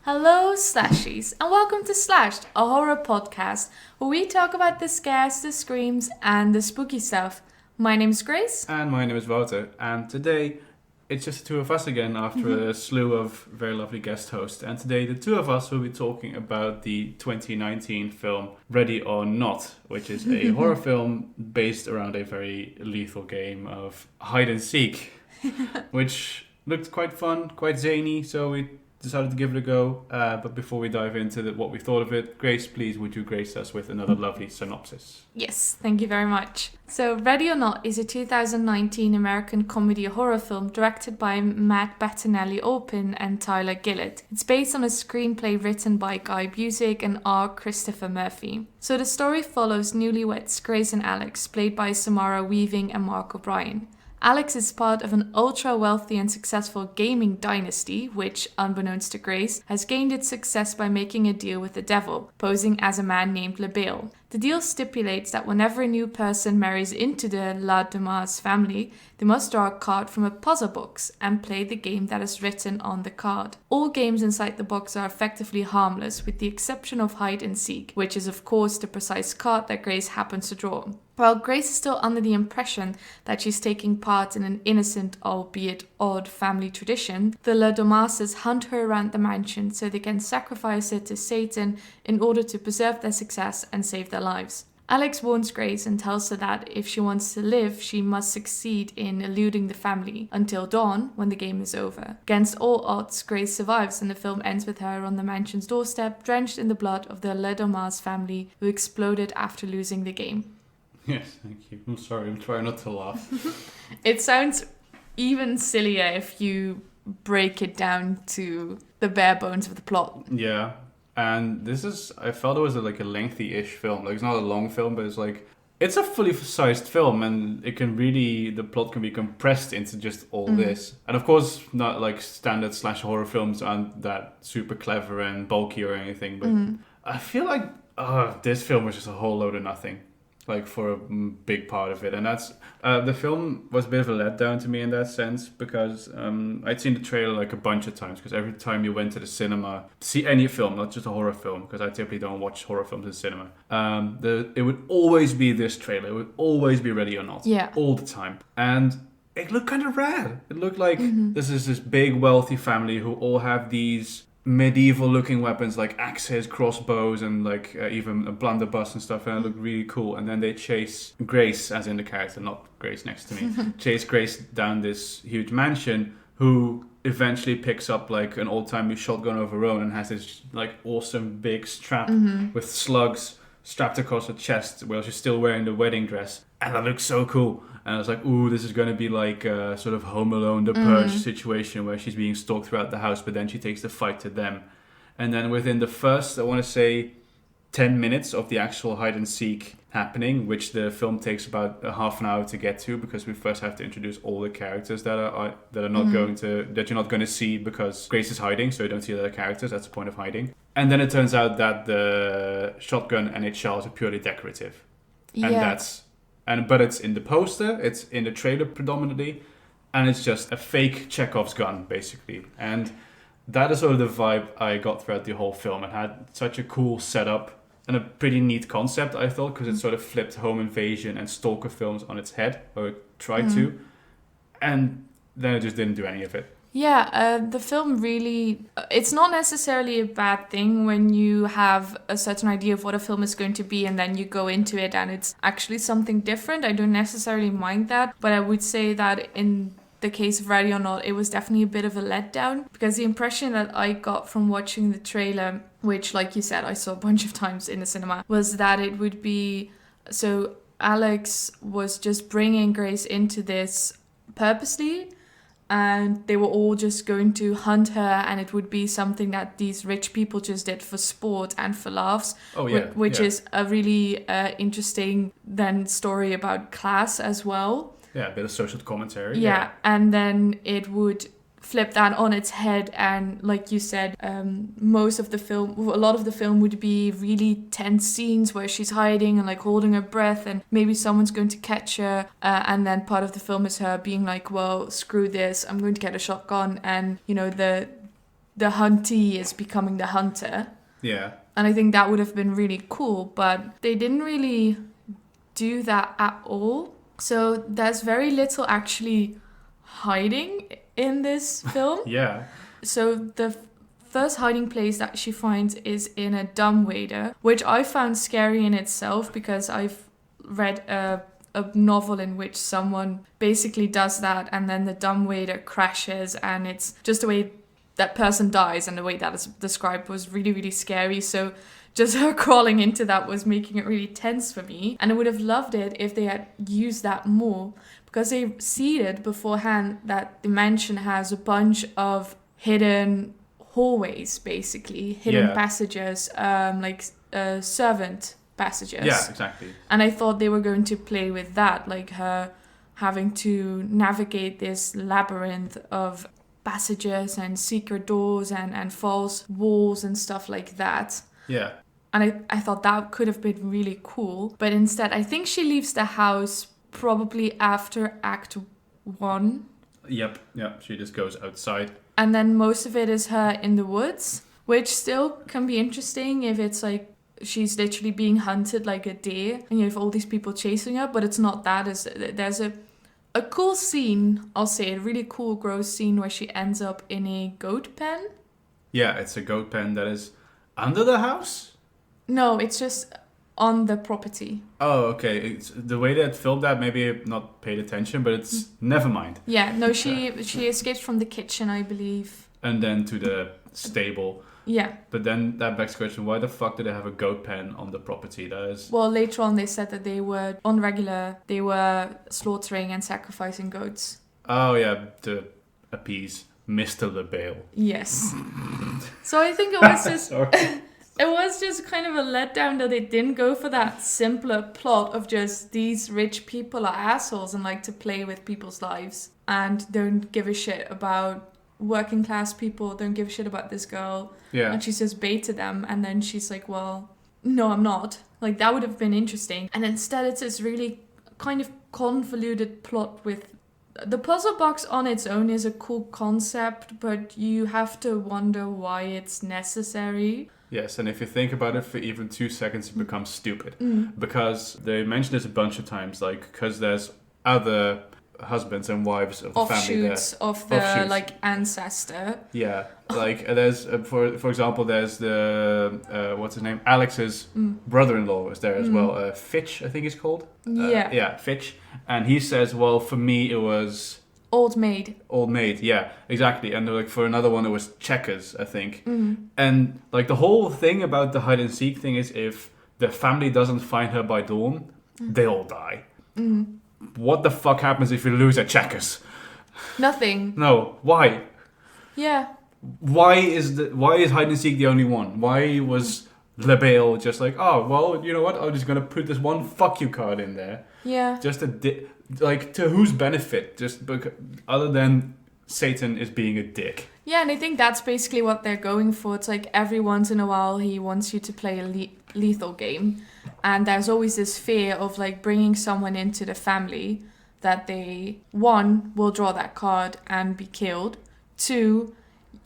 Hello, Slashies, and welcome to Slashed, a horror podcast where we talk about the scares, the screams, and the spooky stuff. My name is Grace. And my name is Wouter, and today it's just the two of us again after a slew of very lovely guest hosts. And today the two of us will be talking about the 2019 film Ready or Not, which is a horror film based around a very lethal game of hide and seek, which looked quite fun, quite zany, so we decided to give it a go. But before we dive into what we thought of it, Grace, please, would you grace us with another lovely synopsis? Yes, thank you very much. So, Ready or Not is a 2019 American comedy horror film directed by Matt Bettinelli-Olpin and Tyler Gillett. It's based on a screenplay written by Guy Busick and R. Christopher Murphy. So the story follows newlyweds Grace and Alex, played by Samara Weaving and Mark O'Brien. Alex is part of an ultra-wealthy and successful gaming dynasty, which, unbeknownst to Grace, has gained its success by making a deal with the devil, posing as a man named Labelle. The deal stipulates that whenever a new person marries into the La Dumas family, they must draw a card from a puzzle box and play the game that is written on the card. All games inside the box are effectively harmless, with the exception of hide and seek, which is of course the precise card that Grace happens to draw. While Grace is still under the impression that she's taking part in an innocent, albeit odd, family tradition, the La Dumases hunt her around the mansion so they can sacrifice her to Satan in order to preserve their success and save their lives. Alex warns Grace and tells her that if she wants to live, she must succeed in eluding the family until dawn, when the game is over. Against all odds, Grace survives, and the film ends with her on the mansion's doorstep, drenched in the blood of the La Dumas family who exploded after losing the game. Yes, thank you. I'm sorry, I'm trying not to laugh. It sounds even sillier if you break it down to the bare bones of the plot. Yeah, and I felt it was a lengthy-ish film. Like, it's not a long film, but it's a fully sized film, and the plot can be compressed into just all this. And of course, not like standard slash horror films aren't that super clever and bulky or anything, but I feel like this film was just a whole load of nothing. Like, for a big part of it. And that's the film was a bit of a letdown to me in that sense, because I'd seen the trailer a bunch of times, because every time you went to the cinema to see any film, not just a horror film, because I typically don't watch horror films in cinema, it would always be this trailer. It would always be Ready or Not. Yeah. All the time. And it looked kind of rad. It looked like this is this big wealthy family who all have these medieval looking weapons like axes, crossbows, and even a blunderbuss and stuff, and it looked really cool. And then they chase Grace, as in the character, not Grace next to me, chase Grace down this huge mansion, who eventually picks up an old-timey shotgun of her own and has this awesome big strap with slugs strapped across her chest while she's still wearing the wedding dress. And that looks so cool. And I was like, ooh, this is going to be like a sort of Home Alone, The Purge situation where she's being stalked throughout the house, but then she takes the fight to them. And then within the first, I want to say, 10 minutes of the actual hide and seek happening, which the film takes about a half an hour to get to, because we first have to introduce all the characters that you're not going to see, because Grace is hiding, so you don't see the other characters. That's the point of hiding. And then it turns out that the shotgun and its shells are purely decorative. Yeah. But it's in the poster, it's in the trailer predominantly, and it's just a fake Chekhov's gun, basically. And that is sort of the vibe I got throughout the whole film. It had such a cool setup and a pretty neat concept, I thought, because it sort of flipped home invasion and stalker films on its head, or it tried to, and then it just didn't do any of it. Yeah, the film really... It's not necessarily a bad thing when you have a certain idea of what a film is going to be and then you go into it and it's actually something different. I don't necessarily mind that, but I would say that in the case of Ready or Not, it was definitely a bit of a letdown, because the impression that I got from watching the trailer, which, like you said, I saw a bunch of times in the cinema, was that it would be... So Alex was just bringing Grace into this purposely, and they were all just going to hunt her, and it would be something that these rich people just did for sport and for laughs. Oh, yeah. Which is a really interesting then story about class as well. Yeah, a bit of social commentary. Yeah, and then it would flip that on its head, and like you said, a lot of the film would be really tense scenes where she's hiding and holding her breath, and maybe someone's going to catch her, and then part of the film is her being like, well, screw this, I'm going to get a shotgun, and the the huntee is becoming the hunter. Yeah. And I think that would have been really cool, but they didn't really do that at all. So there's very little actually hiding in this film. Yeah. So the first hiding place that she finds is in a dumbwaiter, which I found scary in itself because I've read a novel in which someone basically does that and then the dumbwaiter crashes and it's just the way that person dies, and the way that is described was really, really scary. So just her crawling into that was making it really tense for me. And I would have loved it if they had used that more, because they seeded beforehand that the mansion has a bunch of hidden hallways, basically, hidden passages, like servant passages. Yeah, exactly. And I thought they were going to play with that, like her having to navigate this labyrinth of passages and secret doors and false walls and stuff like that. Yeah. And I thought that could have been really cool. But instead, I think she leaves the house probably after Act 1. Yep. She just goes outside. And then most of it is her in the woods, which still can be interesting if it's like she's literally being hunted like a deer and you have all these people chasing her, but it's not that. There's a cool scene, I'll say, a really cool gross scene where she ends up in a goat pen. Yeah, it's a goat pen that is under the house? No, it's just on the property. Oh, okay. It's the way that filmed that, maybe I've not paid attention, but it's never mind. Yeah, no, she escapes from the kitchen, I believe. And then to the stable. Yeah. But then that begs the question, why the fuck do they have a goat pen on the property? That is... Well, later on they said that they were, on regular, they were slaughtering and sacrificing goats. Oh, yeah, to appease Mr. Labelle. Yes. So I think it was just... It was just kind of a letdown that they didn't go for that simpler plot of just these rich people are assholes and like to play with people's lives and don't give a shit about working class people, don't give a shit about this girl. Yeah. And she's just baited them and then she's like, well, no, I'm not. Like, that would have been interesting. And instead it's this really kind of convoluted plot with... The puzzle box on its own is a cool concept, but you have to wonder why it's necessary. Yes, and if you think about it for even 2 seconds, it becomes stupid. Because they mention this a bunch of times, like, because there's other husbands and wives of the family there. Offshoots of the, like, ancestor. Yeah, like, there's, for example, there's the, what's his name? Alex's brother-in-law is there as well. Fitch, I think he's called. Yeah, Fitch. And he says, well, for me, it was... Old maid, yeah, exactly. And like for another one, it was checkers, I think. And like the whole thing about the hide and seek thing is if the family doesn't find her by dawn, they all die. What the fuck happens if you lose at checkers? Nothing. No, why? Yeah. Why is hide and seek the only one? Why was Labelle just like, oh well, you know what? I'm just gonna put this one fuck you card in there. Yeah. Just like, to whose benefit? Just because, other than Satan is being a dick. Yeah, and I think that's basically what they're going for. It's like every once in a while he wants you to play a lethal game. And there's always this fear of like bringing someone into the family that they, one, will draw that card and be killed. Two,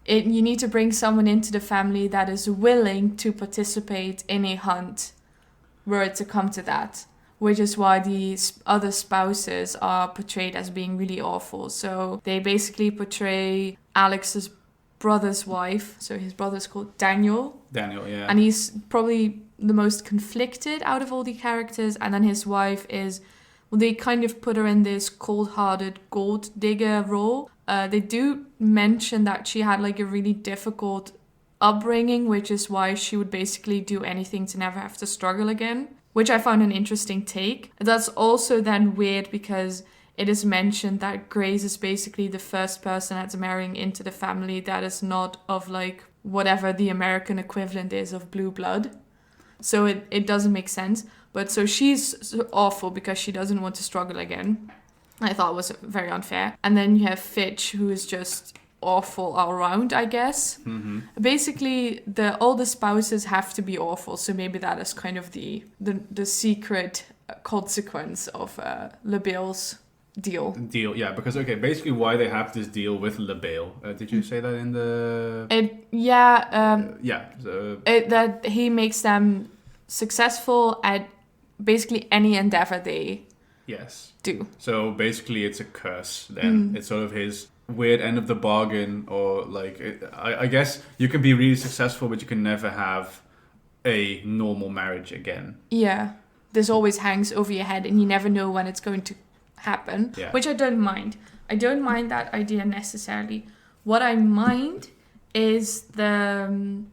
you need to bring someone into the family that is willing to participate in a hunt were it to come to that. Which is why these other spouses are portrayed as being really awful. So they basically portray Alex's brother's wife. So his brother's called Daniel. Daniel, yeah. And he's probably the most conflicted out of all the characters. And then his wife is, well, they kind of put her in this cold-hearted gold digger role. They do mention that she had like a really difficult upbringing, which is why she would basically do anything to never have to struggle again. Which I found an interesting take. That's also then weird because it is mentioned that Grace is basically the first person that's marrying into the family that is not of like whatever the American equivalent is of blue blood. So it doesn't make sense. But so she's awful because she doesn't want to struggle again. I thought it was very unfair. And then you have Fitch, who is just awful all around, I guess. Basically, all the spouses have to be awful, so maybe that is kind of the secret consequence of Labelle's deal. Yeah, because basically why they have this deal with Labelle. Did you say that in the? That he makes them successful at basically any endeavor they do. So basically, it's a curse. Then it's sort of his weird end of the bargain, or like I guess you can be really successful, but you can never have a normal marriage again. Yeah, this always hangs over your head, and you never know when it's going to happen. Yeah. Which I don't mind. I don't mind that idea necessarily. What I mind is and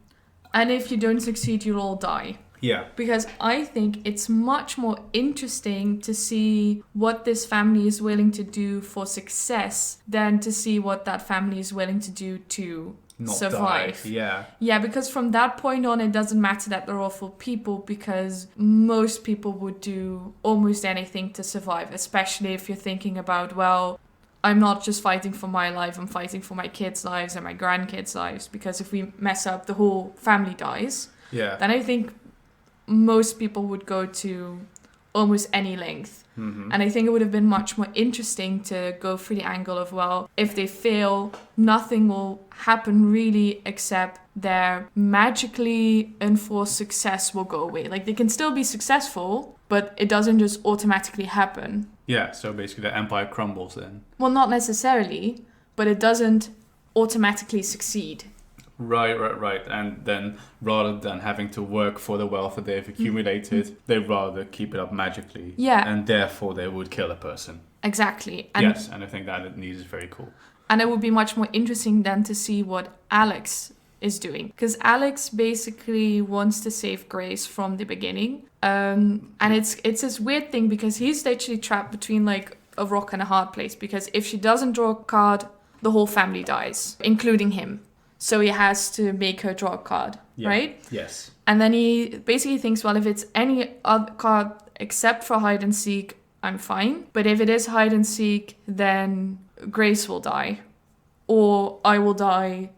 if you don't succeed, you'll all die. Yeah. Because I think it's much more interesting to see what this family is willing to do for success than to see what that family is willing to do to not survive. Die. Yeah. Yeah, because from that point on, it doesn't matter that they're awful people, because most people would do almost anything to survive, especially if you're thinking about, well, I'm not just fighting for my life, I'm fighting for my kids' lives and my grandkids' lives, because if we mess up, the whole family dies. Yeah. Then I think most people would go to almost any length. Mm-hmm. And I think it would have been much more interesting to go through the angle of, well, if they fail, nothing will happen really except their magically enforced success will go away. Like, they can still be successful, but it doesn't just automatically happen. Yeah, so basically the empire crumbles then. Well, not necessarily, but it doesn't automatically succeed. Right. And then rather than having to work for the wealth that they've accumulated, they'd rather keep it up magically. Yeah. And therefore they would kill a person. Exactly. And I think that is very cool. And it would be much more interesting then to see what Alex is doing. Because Alex basically wants to save Grace from the beginning. And it's this weird thing because he's literally trapped between like a rock and a hard place. Because if she doesn't draw a card, the whole family dies, including him. So he has to make her draw a card, right? Yes. And then he basically thinks, well, if it's any other card except for hide and seek, I'm fine. But if it is hide and seek, then Grace will die. Or I will die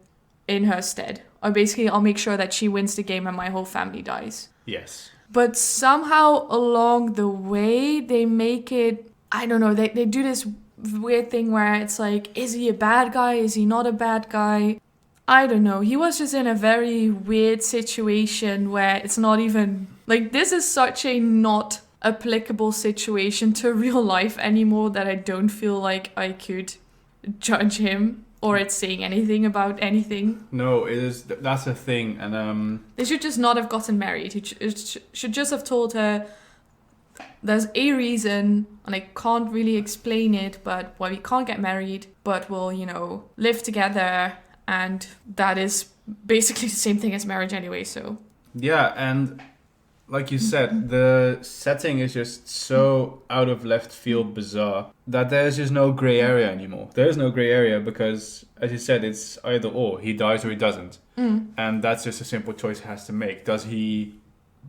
in her stead. Or basically, I'll make sure that she wins the game and my whole family dies. Yes. But somehow along the way, they make it, I don't know, they do this weird thing where it's like, is he a bad guy? Is he not a bad guy? I don't know. He was just in a very weird situation where it's not even... Like, this is such a not applicable situation to real life anymore that I don't feel like I could judge him or it's saying anything about anything. No, it is. That's a thing. And they should just not have gotten married. He should just have told her, there's a reason, and I can't really explain it, but why we can't get married, but we'll, live together. And that is basically the same thing as marriage anyway, so... Yeah, and like you said, the setting is just so out of left field bizarre that there's just no grey area anymore. There is no grey area because, as you said, it's either or. He dies or he doesn't. And that's just a simple choice he has to make. Does he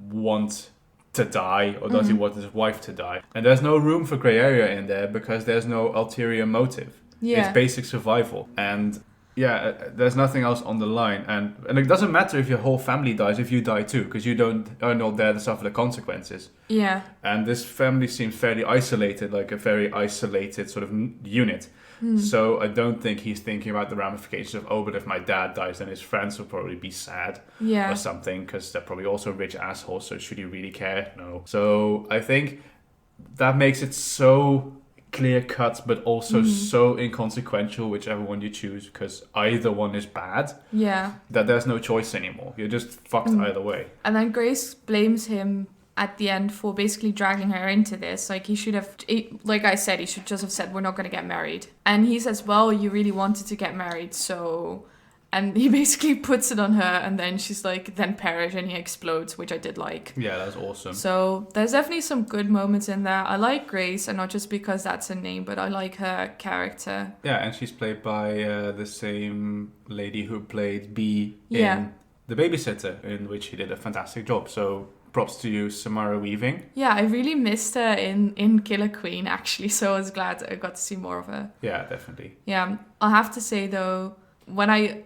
want to die or does he want his wife to die? And there's no room for grey area in there because there's no ulterior motive. Yeah. It's basic survival. And... yeah, there's nothing else on the line. And it doesn't matter if your whole family dies, if you die too, because you are not there to suffer the consequences. Yeah. And this family seems fairly isolated, like a very isolated sort of unit. So I don't think he's thinking about the ramifications of, but if my dad dies, then his friends will probably be sad or something, because they're probably also rich assholes, so should he really care? No. So I think that makes it so... clear cut, but also so inconsequential, whichever one you choose, because either one is bad. Yeah. That there's no choice anymore. You're just fucked either way. And then Grace blames him at the end for basically dragging her into this. Like, he should have, like I said, he should just have said, we're not going to get married. And he says, well, you really wanted to get married, so... And he basically puts it on her, and then she's like, then perish, and he explodes, which I did like. Yeah, that's awesome. So there's definitely some good moments in there. I like Grace, and not just because that's her name, but I like her character. Yeah, and she's played by the same lady who played Bee in The Babysitter, in which she did a fantastic job. So props to you, Samara Weaving. Yeah, I really missed her in Killer Queen, actually, so I was glad I got to see more of her. Yeah, definitely. Yeah, I'll have to say, though, when I...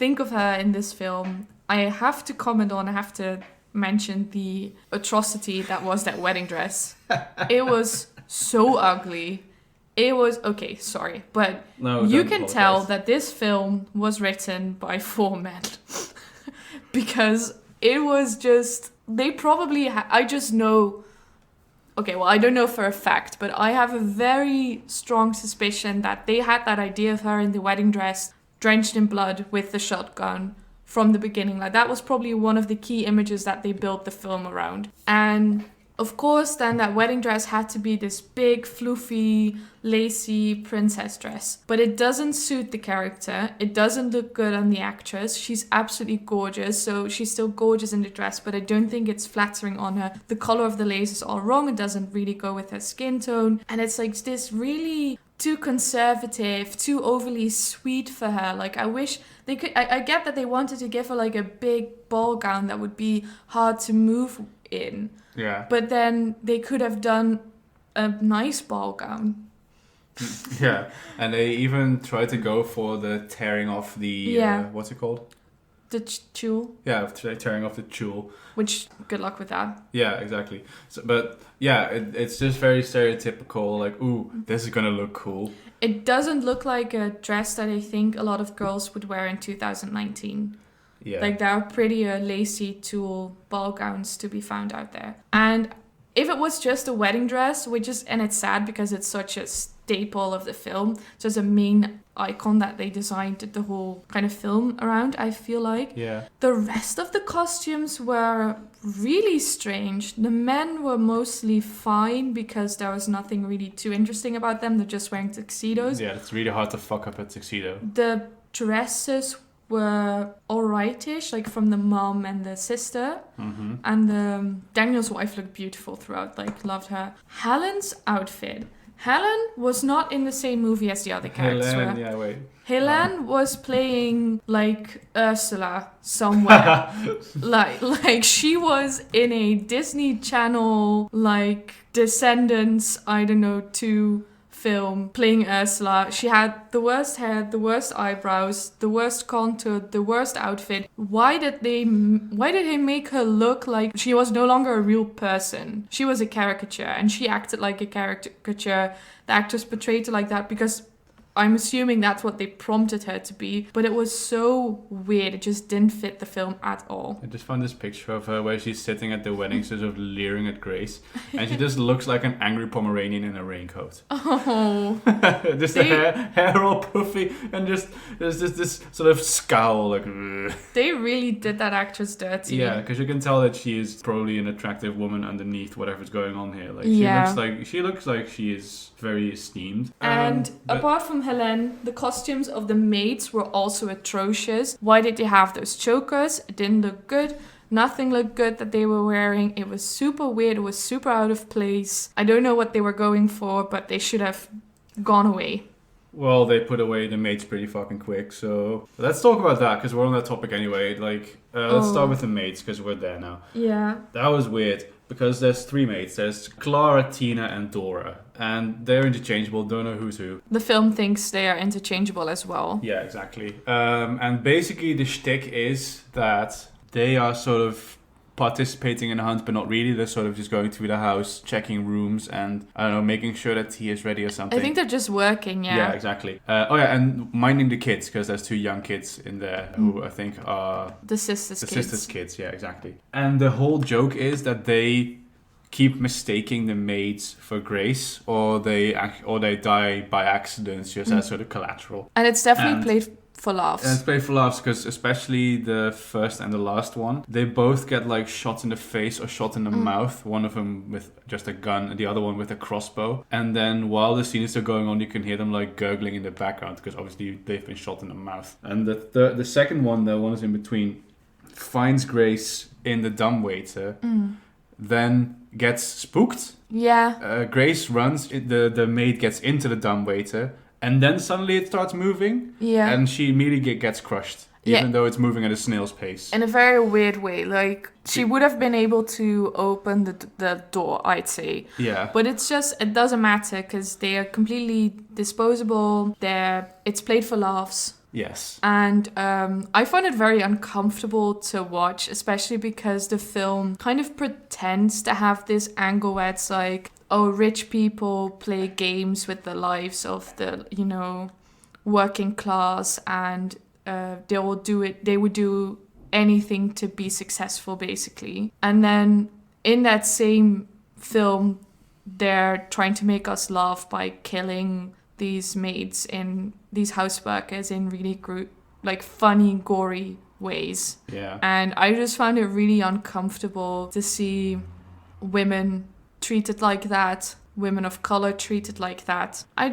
think of her in this film, I have to mention the atrocity that was that wedding dress. It was so ugly. It was okay, sorry, but No, you don't can tell apologize. that this film was written by 4 men. Because it was just, they probably, I just know, okay, well, I don't know for a fact, but I have a very strong suspicion that they had that idea of her in the wedding dress, drenched in blood with the shotgun from the beginning. Like, that was probably one of the key images that they built the film around. And of course, then that wedding dress had to be this big, floofy, lacy princess dress. But it doesn't suit the character. It doesn't look good on the actress. She's absolutely gorgeous, so she's still gorgeous in the dress, but I don't think it's flattering on her. The color of the lace is all wrong. It doesn't really go with her skin tone. And it's like this really too conservative, too overly sweet for her. Like, I wish they could... I get that they wanted to give her like a big ball gown that would be hard to move in. Yeah. But then they could have done a nice ball gown. Yeah. And they even tried to go for the tearing off the... what's it called? The tulle. Yeah, tearing off the tulle. Which, good luck with that. Yeah, exactly. So, but yeah, it's just very stereotypical. Like, ooh, this is gonna look cool. It doesn't look like a dress that I think a lot of girls would wear in 2019. Yeah. Like, there are prettier lacy tulle ball gowns to be found out there. And if it was just a wedding dress, and it's sad because it's such a staple of the film, just a main icon that they designed the whole kind of film around, I feel like. Yeah. The rest of the costumes were really strange. The men were mostly fine because there was nothing really too interesting about them. They're just wearing tuxedos. Yeah, it's really hard to fuck up a tuxedo. The dresses were alrightish, like from the mom and the sister. Mm-hmm. And Daniel's wife looked beautiful throughout, like, loved her. Helen's outfit. Helen was not in the same movie as the other characters were. Helen was playing like Ursula somewhere. like she was in a Disney Channel like Descendants, I don't know, 2 film playing Ursula. She had the worst hair, the worst eyebrows, the worst contour, the worst outfit. Why did they make her look like she was no longer a real person? She was a caricature, and she acted like a caricature. The actress portrayed her like that because I'm assuming that's what they prompted her to be, but it was so weird. It just didn't fit the film at all. I just found this picture of her where she's sitting at the wedding, sort of leering at Grace, and she just looks like an angry Pomeranian in a raincoat. Oh. Just the hair all puffy, and just there's just this sort of scowl, like. Ugh. They really did that actress dirty. Yeah, because you can tell that she is probably an attractive woman underneath whatever's going on here. Like she looks like she is very esteemed. And apart from Helen, the costumes of the maids were also atrocious. Why did they have those chokers? It didn't look good. Nothing looked good that they were wearing. It was super weird. It was super out of place. I don't know what they were going for, but they should have gone away. Well, they put away the maids pretty fucking quick, so let's talk about that, because we're on that topic anyway. Like, let's start with the maids, because we're there now. Yeah. That was weird, because there's 3 maids. There's Clara, Tina, and Dora. And they're interchangeable, don't know who's who. The film thinks they are interchangeable as well. Yeah, exactly. And basically the shtick is that they are sort of participating in a hunt, but not really. They're sort of just going through the house, checking rooms, and, I don't know, making sure that tea is ready or something. I think they're just working, yeah. Yeah, exactly. And minding the kids, because there's 2 young kids in there who I think are... The sisters' kids, yeah, exactly. And the whole joke is that they keep mistaking the maids for Grace, or they die by accident, just as sort of collateral. And it's definitely played for laughs. And it's played for laughs because especially the first and the last one, they both get like shot in the face or shot in the mouth. One of them with just a gun and the other one with a crossbow. And then while the scene is still going on, you can hear them like gurgling in the background because obviously they've been shot in the mouth. And the second one, the one is in between, finds Grace in the dumbwaiter, then gets spooked. Yeah. Grace runs, the maid gets into the dumbwaiter, and then suddenly it starts moving. Yeah. And she immediately gets crushed, even though it's moving at a snail's pace. In a very weird way. Like, she would have been able to open the door, I'd say. Yeah. But it doesn't matter because they are completely disposable. It's played for laughs. Yes. And I found it very uncomfortable to watch, especially because the film kind of pretends to have this angle where it's like, oh, rich people play games with the lives of the, working class, and they would do anything to be successful, basically. And then in that same film, they're trying to make us laugh by killing these maids these house workers in really funny, gory ways. Yeah. And I just found it really uncomfortable to see women treated like that, women of color treated like that. I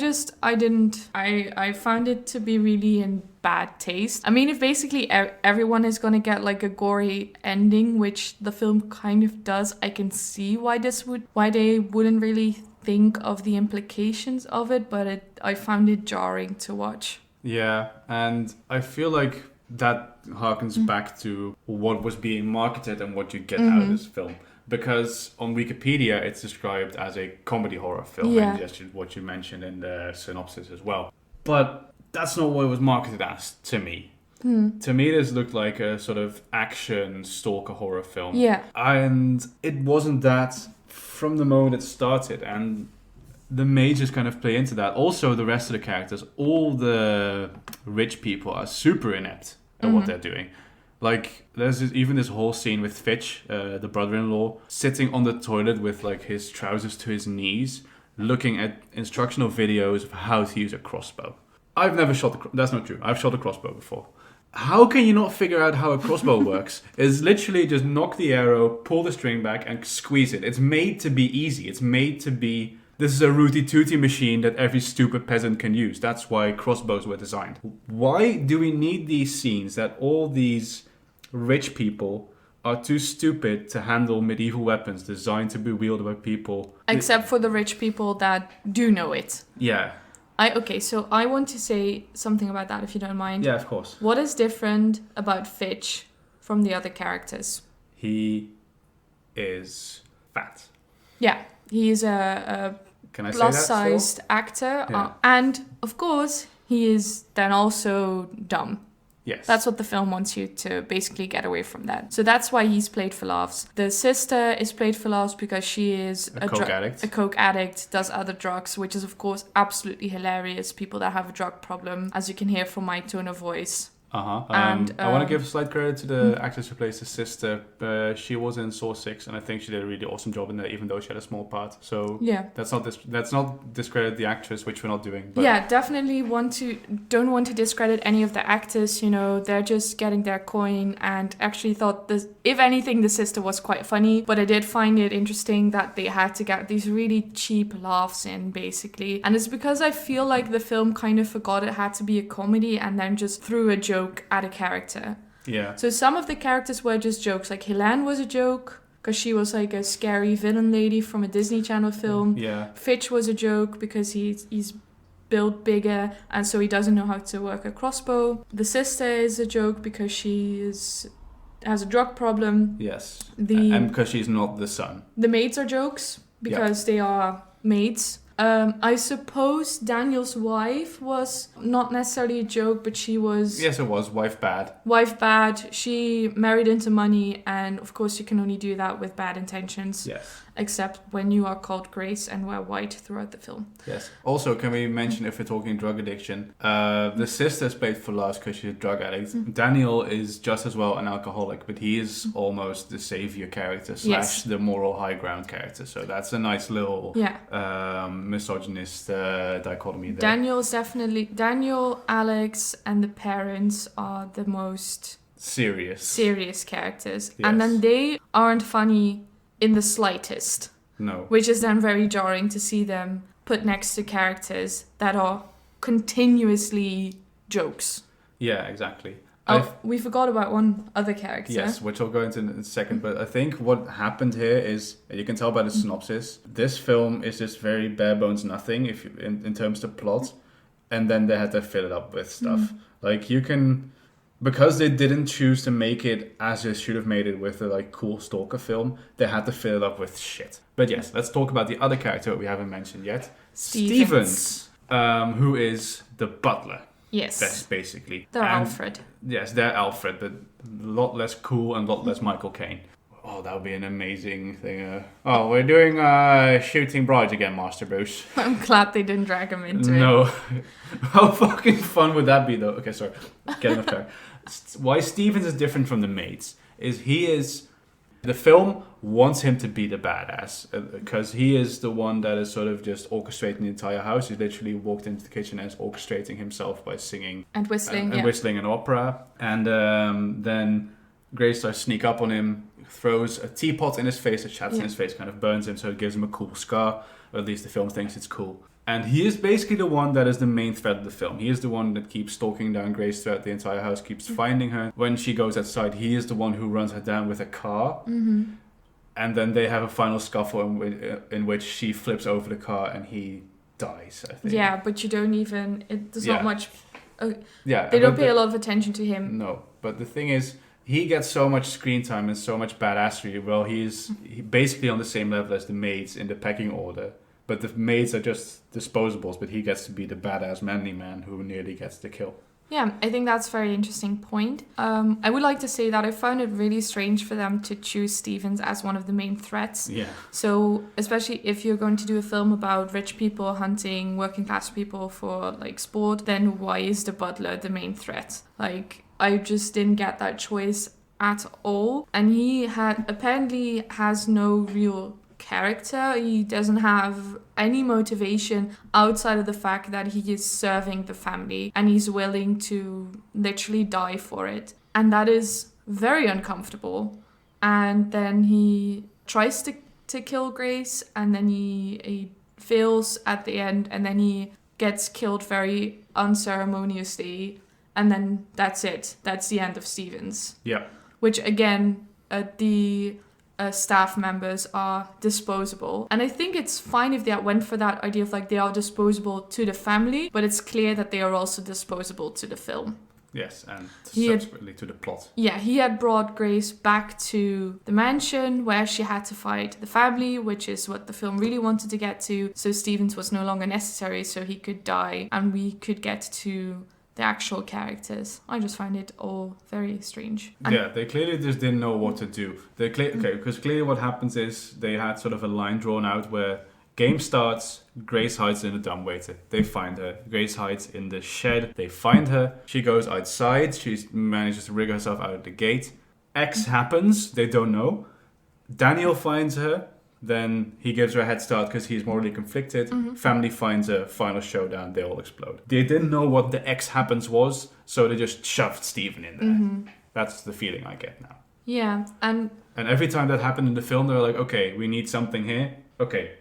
found it to be really in bad taste. I mean, if basically everyone is going to get like a gory ending, which the film kind of does, I can see why they wouldn't really think of the implications of it, but I found it jarring to watch. Yeah, and I feel like that harkens back to what was being marketed and what you get out of this film. Because on Wikipedia, it's described as a comedy horror film, and just what you mentioned in the synopsis as well. But that's not what it was marketed as to me. To me, this looked like a sort of action stalker horror film. Yeah. And it wasn't that from the moment it started, and the majors kind of play into that. Also, the rest of the characters, all the rich people are super inept at what they're doing. Like, there's even this whole scene with Fitch, the brother-in-law, sitting on the toilet with like his trousers to his knees, looking at instructional videos of how to use a crossbow. I've never shot that's not true. I've shot a crossbow before. How can you not figure out how a crossbow works? It's literally just knock the arrow, pull the string back, and squeeze it. It's made to be easy. It's made to be... This is a rooty-tooty machine that every stupid peasant can use. That's why crossbows were designed. Why do we need these scenes that all these rich people are too stupid to handle medieval weapons designed to be wielded by people? Except for the rich people that do know it. Yeah. So I want to say something about that, if you don't mind. Yeah, of course. What is different about Fitch from the other characters? He is fat. Yeah, he's a Can I say plus-sized that actor. Yeah. And, of course, he is then also dumb. Yes. That's what the film wants you to basically get away from that. So that's why he's played for laughs. The sister is played for laughs because she is a coke addict. A coke addict, does other drugs, which is, of course, absolutely hilarious. People that have a drug problem, as you can hear from my tone of voice. And I want to give slight credit to the actress who plays the sister. She was in Saw 6, and I think she did a really awesome job in there, even though she had a small part. So yeah, let's not discredit the actress, which we're not doing. But yeah, definitely don't want to discredit any of the actors. They're just getting their coin, and actually thought this. If anything, the sister was quite funny, but I did find it interesting that they had to get these really cheap laughs in, basically. And it's because I feel like the film kind of forgot it had to be a comedy and then just threw a joke at a character. Yeah. So some of the characters were just jokes. Like Helene was a joke because she was like a scary villain lady from a Disney Channel film. Yeah. Fitch was a joke because he's built bigger and so he doesn't know how to work a crossbow. The sister is a joke because has a drug problem. Yes. And because she's not the son. The maids are jokes because they are maids. I suppose Daniel's wife was not necessarily a joke, but she was... Yes, it was. Wife bad. Wife bad. She married into money, and of course you can only do that with bad intentions. Yes. Except when you are called Grace and wear white throughout the film. Yes. Also, can we mention, if we're talking drug addiction, the sister's played for laughs because she's a drug addict. Daniel is just as well an alcoholic, but he is almost the savior character / the moral high ground character. So that's a nice little misogynist dichotomy there. Daniel, Alex, and the parents are the most serious characters. Yes. And then they aren't funny in the slightest. No. Which is then very jarring to see them put next to characters that are continuously jokes. Yeah, exactly. We forgot about one other character. Yes, which I'll go into in a second. But I think what happened here is, you can tell by the synopsis, this film is just very bare bones nothing in terms of plot. And then they had to fill it up with stuff. Like you can... Because they didn't choose to make it as they should have made it with a cool stalker film, they had to fill it up with shit. But yes, let's talk about the other character we haven't mentioned yet. Stevens, who is the butler. Yes. That's basically. They're Alfred. Yes, they're Alfred, but a lot less cool and a lot less Michael Caine. Oh, that would be an amazing thing. We're doing Shooting Brides again, Master Bruce. I'm glad they didn't drag him into it. No. How fucking fun would that be, though? Okay, sorry. Getting off track. Why Stevens is different from the maids is the film wants him to be the badass because he is the one that is sort of just orchestrating the entire house. He literally walked into the kitchen and is orchestrating himself by singing and whistling and whistling an opera. And then Grace starts to sneak up on him, throws a teapot in his face, it shatters in his face, kind of burns him, so it gives him a cool scar, or at least the film thinks it's cool. And he is basically the one that is the main threat of the film. He is the one that keeps stalking down Grace throughout the entire house, keeps finding her. When she goes outside, he is the one who runs her down with a car. Mm-hmm. And then they have a final scuffle in which she flips over the car and he dies, I think. Yeah, but you don't even... There's not much... They don't pay a lot of attention to him. No, but the thing is, he gets so much screen time and so much badassery. Well, he's basically on the same level as the maids in the pecking order. But the maids are just disposables, but he gets to be the badass manly man who nearly gets the kill. Yeah, I think that's a very interesting point. I would like to say that I found it really strange for them to choose Stevens as one of the main threats. Yeah. So, especially if you're going to do a film about rich people hunting working class people for like sport, then why is the butler the main threat? Like, I just didn't get that choice at all. And he apparently has no real character. He doesn't have any motivation outside of the fact that he is serving the family and he's willing to literally die for it. And that is very uncomfortable. And then he tries to kill Grace, and then he fails at the end, and then he gets killed very unceremoniously, and then that's it. That's the end of Stevens. Yeah. Which again, the staff members are disposable. And I think it's fine if they went for that idea of like they are disposable to the family, but it's clear that they are also disposable to the film. Yes, and subsequently to the plot. Yeah, he had brought Grace back to the mansion where she had to fight the family, which is what the film really wanted to get to. So Stevens was no longer necessary, so he could die and we could get to the actual characters. I just find it all very strange. Yeah, they clearly just didn't know what to do. Because clearly what happens is they had sort of a line drawn out where game starts, Grace hides in the dumbwaiter. They find her. Grace hides in the shed. They find her. She goes outside. She manages to wriggle herself out of the gate. X happens. They don't know. Daniel finds her. Then he gives her a head start because he's morally conflicted. Mm-hmm. Family finds a final showdown. They all explode. They didn't know what the X happens was, so they just shoved Steven in there. Mm-hmm. That's the feeling I get now. Yeah, and every time that happened in the film, they were like, okay, we need something here. Okay,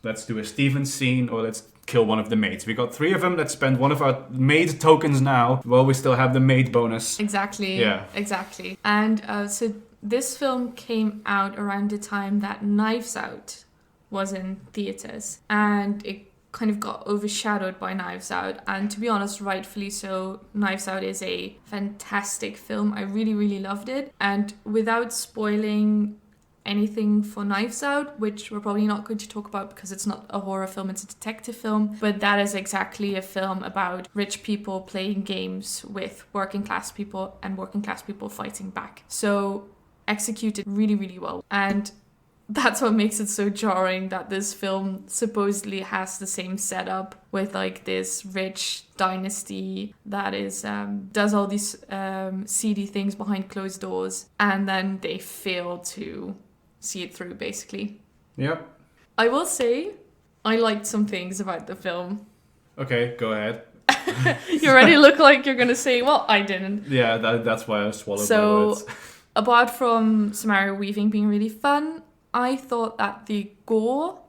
let's do a Steven scene, or let's kill one of the maids. We got 3 of them. Let's spend one of our maid tokens now while we still have the maid bonus. Exactly. Yeah. Exactly. And so this film came out around the time that Knives Out was in theaters, and it kind of got overshadowed by Knives Out, and to be honest, rightfully so. Knives Out is a fantastic film. I really, really loved it, and without spoiling anything for Knives Out, which we're probably not going to talk about because it's not a horror film, it's a detective film, but that is exactly a film about rich people playing games with working class people and working class people fighting back. So executed really, really well. And that's what makes it so jarring that this film supposedly has the same setup with like this rich dynasty that is does all these seedy things behind closed doors, and then they fail to see it through, basically. Yep. I will say I liked some things about the film. Okay, go ahead. You already look like you're gonna say, well, I didn't. Yeah, that's why I swallowed my words. Apart from Samara Weaving being really fun, I thought that the gore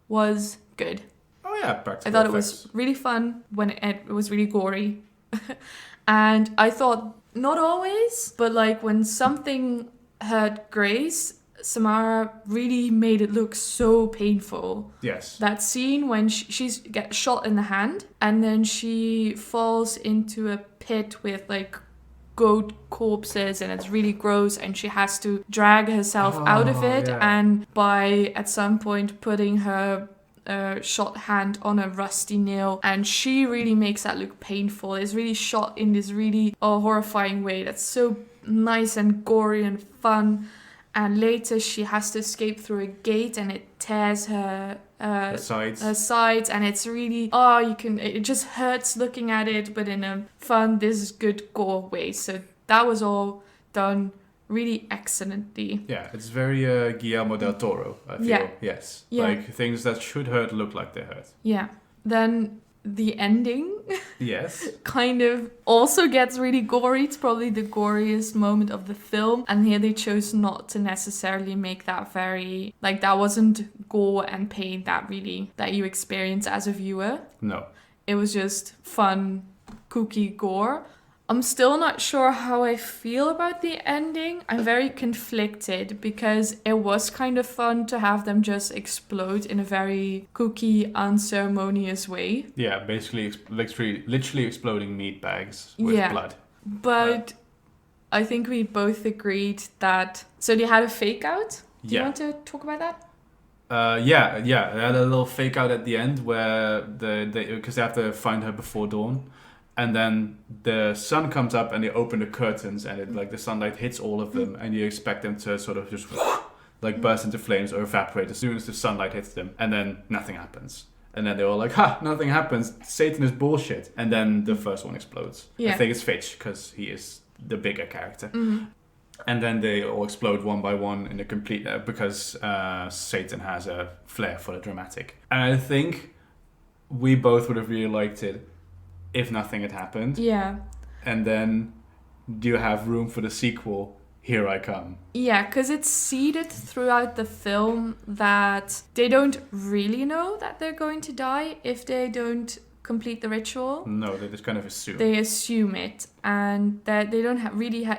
was good. Oh yeah, practical I thought effects. It was really fun when it was really gory. And I thought, not always, but like when something hurt Grace, Samara really made it look so painful. Yes. That scene when she gets shot in the hand and then she falls into a pit with like goat corpses and it's really gross and she has to drag herself out of it, yeah. and by at some point putting her shot hand on a rusty nail, and she really makes that look painful. It's really shot in this really horrifying way that's so nice and gory and fun. And later she has to escape through a gate, and it tears her sides, and it's really it just hurts looking at it, but in a fun, this is good gore way. So that was all done really excellently. Yeah, it's very Guillermo del Toro, I feel. Yeah. Yes. Yeah. Like, things that should hurt look like they hurt. Yeah. Then the ending Yes. kind of also gets really gory. It's probably the goriest moment of the film. And here they chose not to necessarily make that very... Like, that wasn't gore and pain that you experience as a viewer. No. It was just fun, kooky gore. I'm still not sure how I feel about the ending. I'm very conflicted because it was kind of fun to have them just explode in a very kooky, unceremonious way. Yeah, basically literally exploding meat bags with blood. But I think we both agreed that... So they had a fake out? Do you want to talk about that? Yeah. They had a little fake out at the end where because they have to find her before dawn. And then the sun comes up and they open the curtains and the sunlight hits all of them and you expect them to sort of just like burst into flames or evaporate as soon as the sunlight hits them, and then nothing happens. And then they're all like, nothing happens. Satan is bullshit. And then the first one explodes. Yeah. I think it's Fitch because he is the bigger character. Mm-hmm. And then they all explode one by one in a complete because Satan has a flair for the dramatic. And I think we both would have really liked it if nothing had happened. Yeah. And then do you have room for the sequel, Here I Come? Yeah, because it's seeded throughout the film that they don't really know that they're going to die if they don't complete the ritual. No, they just kind of assume. They assume it, and that they don't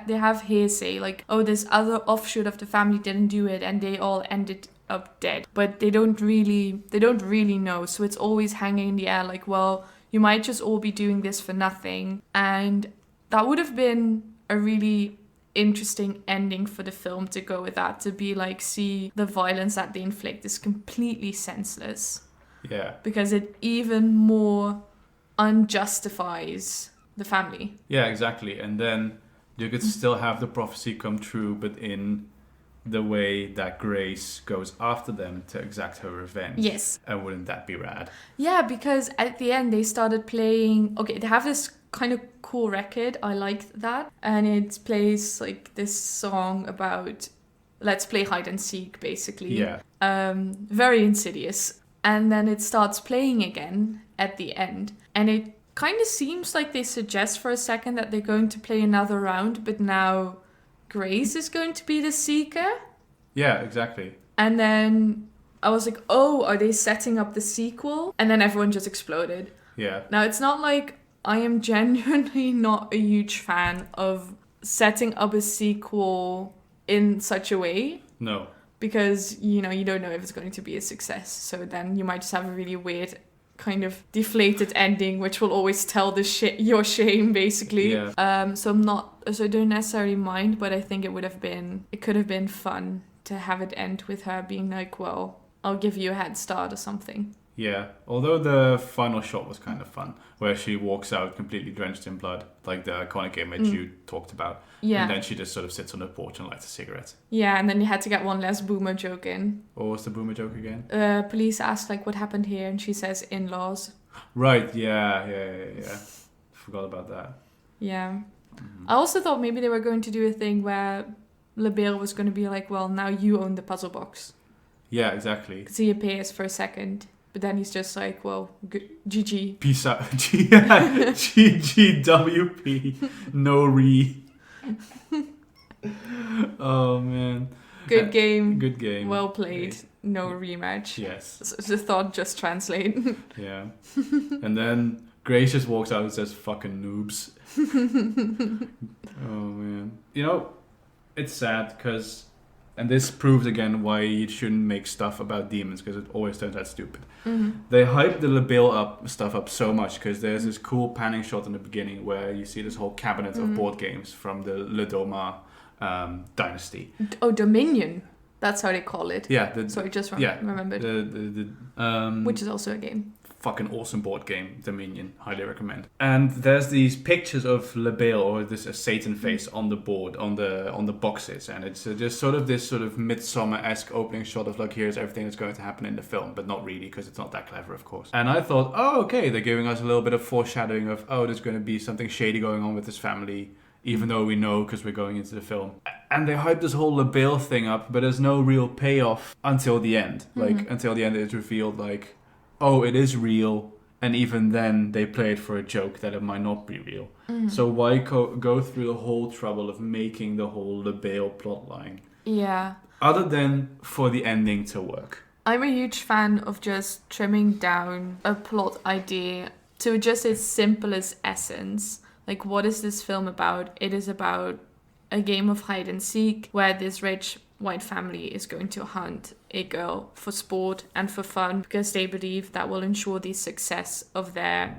they have hearsay, like, oh, this other offshoot of the family didn't do it and they all ended up dead. But they don't really know, so it's always hanging in the air, like, well, you might just all be doing this for nothing. And that would have been a really interesting ending for the film to go with that, to be like, see the violence that they inflict is completely senseless. Yeah. Because it even more unjustifies the family. Yeah, exactly. And then you could still have the prophecy come true, but in the way that Grace goes after them to exact her revenge. Yes. And wouldn't that be rad? Yeah, because at the end they started playing... Okay, they have this kind of cool record. I liked that. And it plays like this song about... Let's play hide and seek, basically. Yeah. Very insidious. And then it starts playing again at the end. And it kind of seems like they suggest for a second that they're going to play another round, but now Grace is going to be the seeker. Yeah, exactly. And then I was like, oh, are they setting up the sequel? And then everyone just exploded. Yeah. Now, it's not like I am genuinely not a huge fan of setting up a sequel in such a way. No. Because, you don't know if it's going to be a success. So then you might just have a really weird kind of deflated ending, which will always tell your shame, basically. Yeah. So I don't necessarily mind, but I think it could have been fun to have it end with her being like, well, I'll give you a head start or something. Yeah, although the final shot was kind of fun, where she walks out completely drenched in blood, like the iconic image you talked about. Yeah. And then she just sort of sits on the porch and lights a cigarette. Yeah, and then you had to get one less boomer joke in. What was the boomer joke again? Police ask, like, what happened here? And she says, in-laws. Right, yeah. Forgot about that. Yeah. Mm-hmm. I also thought maybe they were going to do a thing where Labelle was going to be like, well, now you own the puzzle box. Yeah, exactly. Because he appears for a second. But then he's just like, well, GG. Peace out. GGWP. No re. Oh, man. Good game. Good game. Well played. No rematch. Yes. The thought just translate. Yeah. And then Grace just walks out and says, fucking noobs. Oh, man. It's sad because... And this proves again why you shouldn't make stuff about demons, because it always turns out stupid. Mm-hmm. They hype the Labelle stuff up so much because there's this cool panning shot in the beginning where you see this whole cabinet of board games from the Le Doma dynasty. Oh, Dominion. That's how they call it. Yeah. Sorry, just remembered. Which is also a game. Fucking awesome board game, Dominion. Highly recommend. And there's these pictures of Labelle, or this Satan face on the board, on the boxes, and it's just sort of this sort of Midsummer-esque opening shot of like, here's everything that's going to happen in the film, but not really, because it's not that clever, of course. And I thought, oh, okay, they're giving us a little bit of foreshadowing of, oh, there's going to be something shady going on with this family, even though we know because we're going into the film. And they hyped this whole Labelle thing up, but there's no real payoff until the end. Like, until the end it's revealed, like, oh, it is real, and even then they play it for a joke that it might not be real. So why go through the whole trouble of making the whole Labelle plotline? Yeah. Other than for the ending to work. I'm a huge fan of just trimming down a plot idea to just its simplest essence. Like, what is this film about? It is about a game of hide and seek where this rich white family is going to hunt a girl for sport and for fun because they believe that will ensure the success of their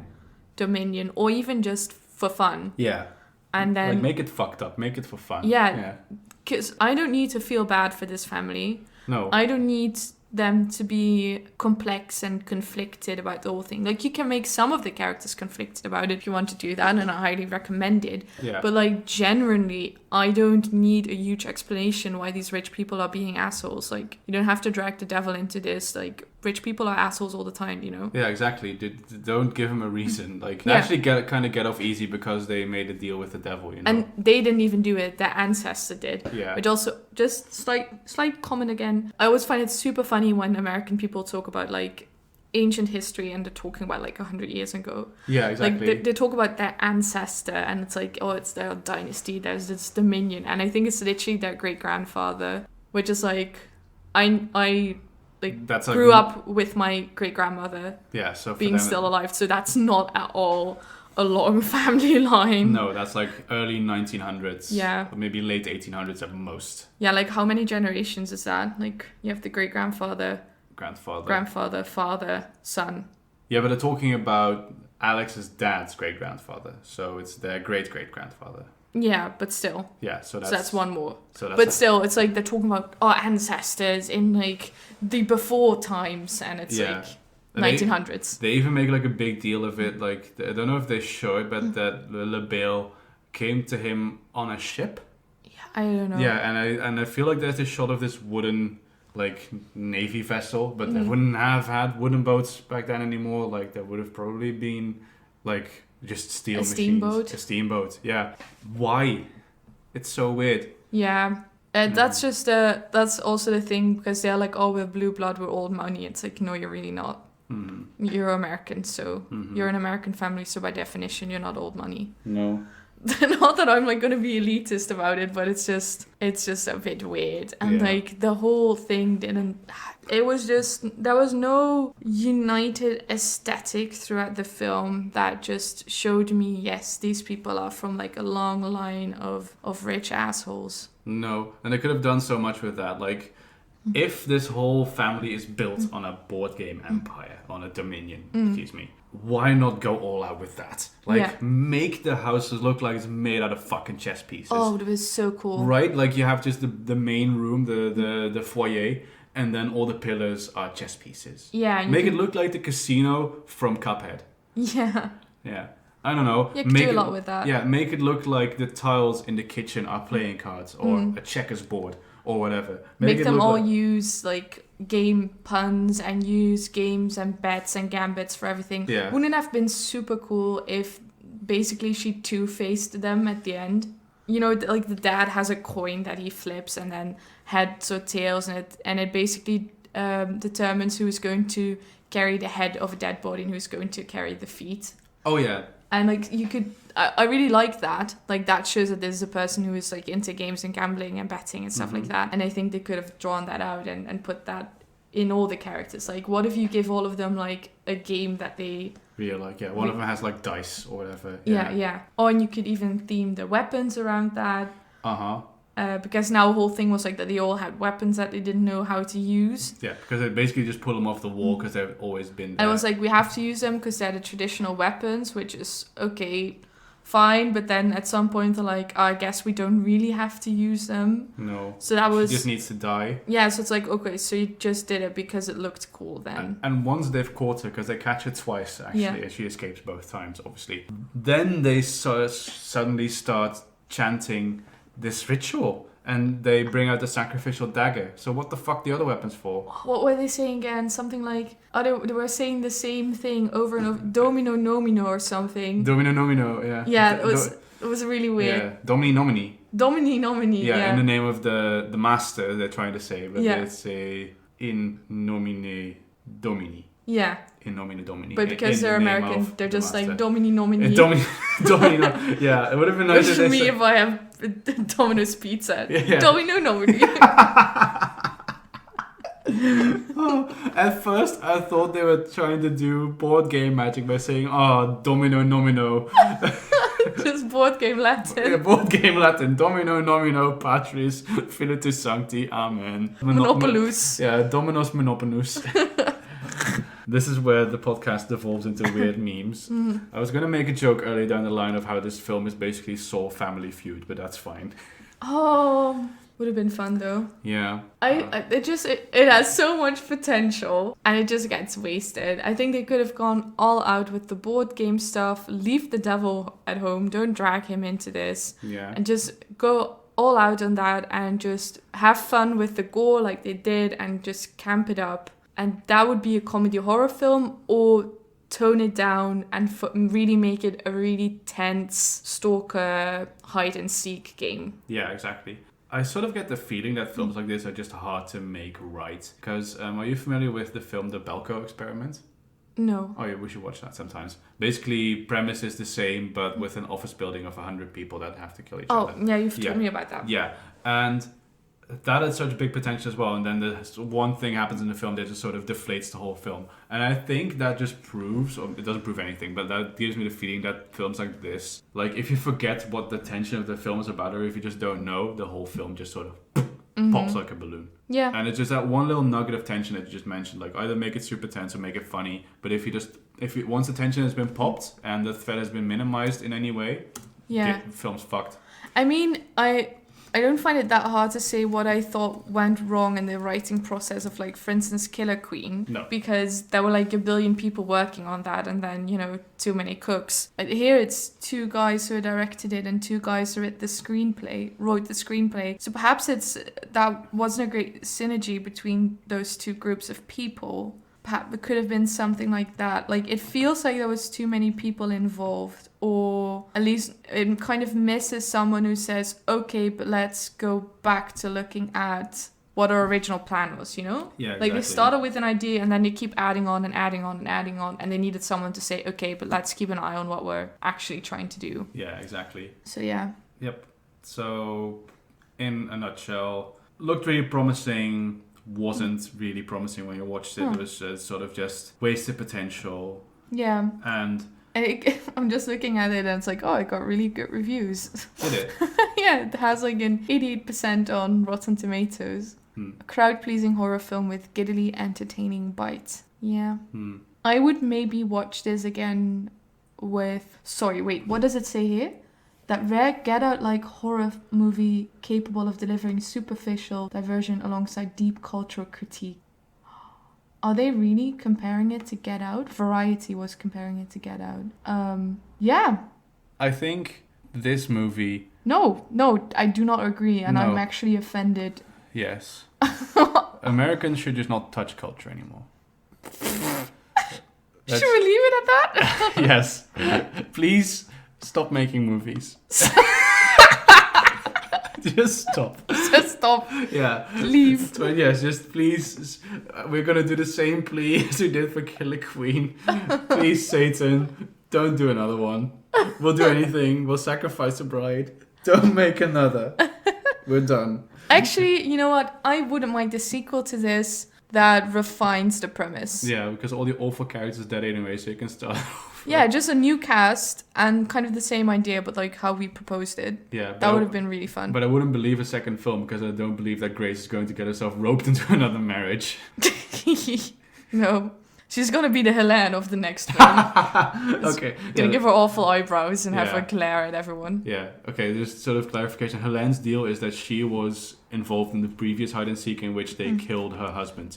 dominion, or even just for fun. Yeah. And then like, make it fucked up, make it for fun. Yeah. Because I don't need to feel bad for this family. No. I don't need them to be complex and conflicted about the whole thing. Like, you can make some of the characters conflicted about it if you want to do that, and I highly recommend it. Yeah. But like, generally, I don't need a huge explanation why these rich people are being assholes. Like, you don't have to drag the devil into this. Like, rich people are assholes all the time, you know? Yeah, exactly. Don't give them a reason. Like, they actually get off easy because they made a deal with the devil, you know? And they didn't even do it. Their ancestor did. Yeah. Which also, just slight comment again. I always find it super funny when American people talk about, like, ancient history and they're talking about, like, 100 years ago. Yeah, exactly. Like, they talk about their ancestor and it's like, oh, it's their dynasty. There's this dominion. And I think it's literally their great-grandfather, which is, like, I that's like, grew up with my great-grandmother so being still alive. So that's not at all a long family line. No, that's like early 1900s. Yeah. Or maybe late 1800s at most. Yeah, like, how many generations is that? Like, you have the great-grandfather, grandfather, father, son. Yeah, but they're talking about Alex's dad's great-grandfather. So it's their great-great-grandfather. Yeah, but still. Yeah, so that's one more. But still, it's like they're talking about our ancestors in, like, the before times, and it's like 1900s. They even make like a big deal of it. Like, I don't know if they show it, but that Labelle came to him on a ship. Yeah, I don't know. Yeah, and I feel like there's this shot of this wooden, like, navy vessel, but they wouldn't have had wooden boats back then anymore. Like, there would have probably been, like, just steel machines. A steamboat, yeah. Why? It's so weird. Yeah. That's just that's also the thing, because they're like, oh, we're blue blood, we're old money. It's like, no, you're really not. You're American, so you're an American family, so by definition, you're not old money. No. Not that I'm like gonna be elitist about it, but it's just a bit weird. And like, the whole thing it was just, there was no united aesthetic throughout the film that just showed me, yes, these people are from like a long line of rich assholes. No, and they could have done so much with that. Like, if this whole family is built on a board game empire, on a dominion, excuse me, why not go all out with that? Like, make the houses look like it's made out of fucking chess pieces. Oh, that was so cool. Right? Like, you have just the main room, the foyer, and then all the pillars are chess pieces. Yeah. Make it look like the casino from Cuphead. Yeah. Yeah. I don't know. You can do a lot with that. Yeah, make it look like the tiles in the kitchen are playing cards or a checkers board or whatever. Make them all use like game puns and use games and bets and gambits for everything. Yeah. Wouldn't it have been super cool if basically she two-faced them at the end? You know, like the dad has a coin that he flips and then heads or tails, and it basically determines who's going to carry the head of a dead body and who's going to carry the feet. Oh yeah. And like, you could, I really like that. Like, that shows that there's a person who is like into games and gambling and betting and stuff like that. And I think they could have drawn that out and put that in all the characters. Like, what if you give all of them like a game that they really like? Yeah, one of them has like dice or whatever. Yeah. Oh, and you could even theme the weapons around that. Because now the whole thing was like that they all had weapons that they didn't know how to use. Yeah, because they basically just pull them off the wall because they've always been there. And it was like, we have to use them because they're the traditional weapons, which is okay, fine, but then at some point they're like, I guess we don't really have to use them. No. So that was... She just needs to die. Yeah, so it's like, okay, so you just did it because it looked cool then. And once they've caught her, because they catch her twice, actually, and she escapes both times, obviously. Then they suddenly start chanting this ritual. And they bring out the sacrificial dagger. So what the fuck the other weapons for? What were they saying again? Something like... Oh, they were saying the same thing over and over. Domino nomino or something. Domino nomino, yeah. Yeah, it was really weird. Yeah, Domini nomini. Domini nomini, yeah. In the name of the master, they're trying to say. But they say in nomine domini. Yeah. In nomine domini. But because they're American, they're just like Domini nomini. Domino. Yeah, it would have been nice. Which for me, if I have Domino's pizza. Yeah. Domino nomini. At first, I thought they were trying to do board game magic by saying, domino nomino. Just board game Latin. Yeah, board game Latin. Domino nomino patris filitus sancti. Amen. Monopolus. Yeah, Dominus Monopolus. This is where the podcast devolves into weird memes. I was going to make a joke earlier down the line of how this film is basically Saw Family Feud, but that's fine. Oh, would have been fun though. Yeah. It has so much potential and it just gets wasted. I think they could have gone all out with the board game stuff, leave the devil at home, don't drag him into this. Yeah. And just go all out on that and just have fun with the gore like they did and just camp it up. And that would be a comedy horror film, or tone it down and really make it a really tense stalker hide and seek game. Yeah, exactly. I sort of get the feeling that films like this are just hard to make right. Because are you familiar with the film The Bellco Experiment? No. Oh yeah, we should watch that sometimes. Basically, premise is the same, but with an office building of 100 people that have to kill each other. Oh, yeah, you've told me about that. Yeah, and that had such big potential as well. And then one thing happens in the film that just sort of deflates the whole film. And I think that just proves, or it doesn't prove anything, but that gives me the feeling that films like this, like if you forget what the tension of the film is about, or if you just don't know, the whole film just sort of pops like a balloon. Yeah. And it's just that one little nugget of tension that you just mentioned, like either make it super tense or make it funny. But once the tension has been popped and the threat has been minimized in any way, film's fucked. I mean, I don't find it that hard to say what I thought went wrong in the writing process of, like, for instance, Killer Queen. No. Because there were, like, a billion people working on that and then, too many cooks. But here it's 2 guys who directed it and 2 guys who wrote the screenplay. So perhaps that wasn't a great synergy between those 2 groups of people. Perhaps it could have been something like that. Like, it feels like there was too many people involved, or at least it kind of misses someone who says, okay, but let's go back to looking at what our original plan was, Yeah, exactly. Like, they started with an idea and then they keep adding on and adding on and adding on, and they needed someone to say, okay, but let's keep an eye on what we're actually trying to do. Yeah, exactly. So, yeah. Yep. So, in a nutshell, looked really promising, wasn't really promising when you watched it. It was sort of just wasted potential. Yeah. And I'm just looking at it and it's like, oh, it got really good reviews. Did it? Yeah, it has like an 88% on Rotten Tomatoes. A crowd-pleasing horror film with giddily entertaining bites. Yeah. I would maybe watch this again with... Sorry, wait, what does it say here? That rare Get Out-like horror movie capable of delivering superficial diversion alongside deep cultural critique. Are they really comparing it to Get Out? Variety was comparing it to Get Out. Yeah. I think this movie... No, I do not agree, and I'm actually offended. Yes. Americans should just not touch culture anymore. Should we leave it at that? Yes. Please stop making movies. Just stop. Just stop. Yeah. Leave. Yes, just please. We're going to do the same plea as we did for Killer Queen. Please, Satan, don't do another one. We'll do anything. We'll sacrifice a bride. Don't make another. We're done. Actually, you know what? I wouldn't mind a sequel to this that refines the premise. Yeah, because all the awful characters are dead anyway, so you can start. Yeah, just a new cast and kind of the same idea, but like how we proposed it. Yeah, that would have been really fun. But I wouldn't believe a second film because I don't believe that Grace is going to get herself roped into another marriage. No. She's gonna be the Helene of the next film. Okay. Gonna give her awful eyebrows and have her glare at everyone. Yeah. Okay. There's sort of clarification. Helene's deal is that she was involved in the previous hide and seek in which they killed her husband.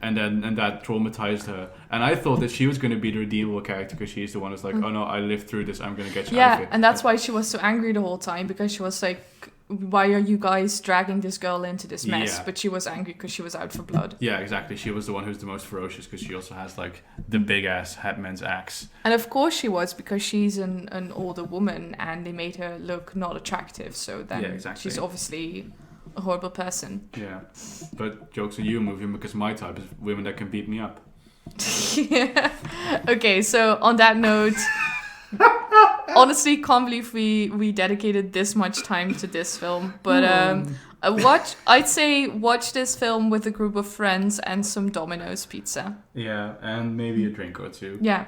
And that traumatized her. And I thought that she was going to be the redeemable character because she's the one who's like, oh no, I lived through this. I'm going to get you out of here. Yeah, and that's why she was so angry the whole time, because she was like, why are you guys dragging this girl into this mess? But she was angry because she was out for blood. Yeah, exactly. She was the one who's the most ferocious because she also has like the big ass headman's axe. And of course she was, because she's an older woman and they made her look not attractive. So then she's obviously a horrible person. Yeah, but jokes on you, movie, because my type is women that can beat me up. Yeah. Okay, so on that note, honestly, can't believe we dedicated this much time to this film. But I'd say watch this film with a group of friends and some Domino's pizza. Yeah, and maybe a drink or two. Yeah.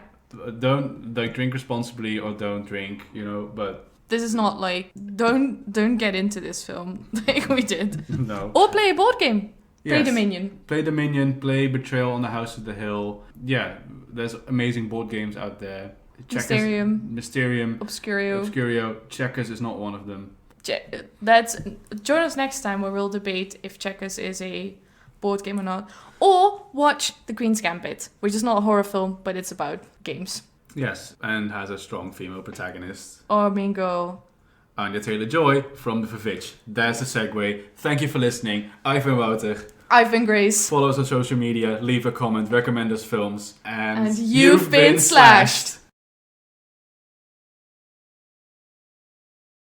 Don't drink responsibly or don't drink, but this is not like don't get into this film like we did. No. Or play a board game. Play Dominion. Play Dominion, play Betrayal on the House of the Hill. Yeah, there's amazing board games out there. Mysterium. Obscurio. Checkers is not one of them. Join us next time where we'll debate if Checkers is a board game or not. Or watch The Queen's Gambit, which is not a horror film, but it's about games. Yes, and has a strong female protagonist. Or Mean Girl. Anya Taylor-Joy from The Vervitch. That's the segue. Thank you for listening. I've been Wouter. I've been Grace. Follow us on social media, leave a comment, recommend us films. And you've been slashed.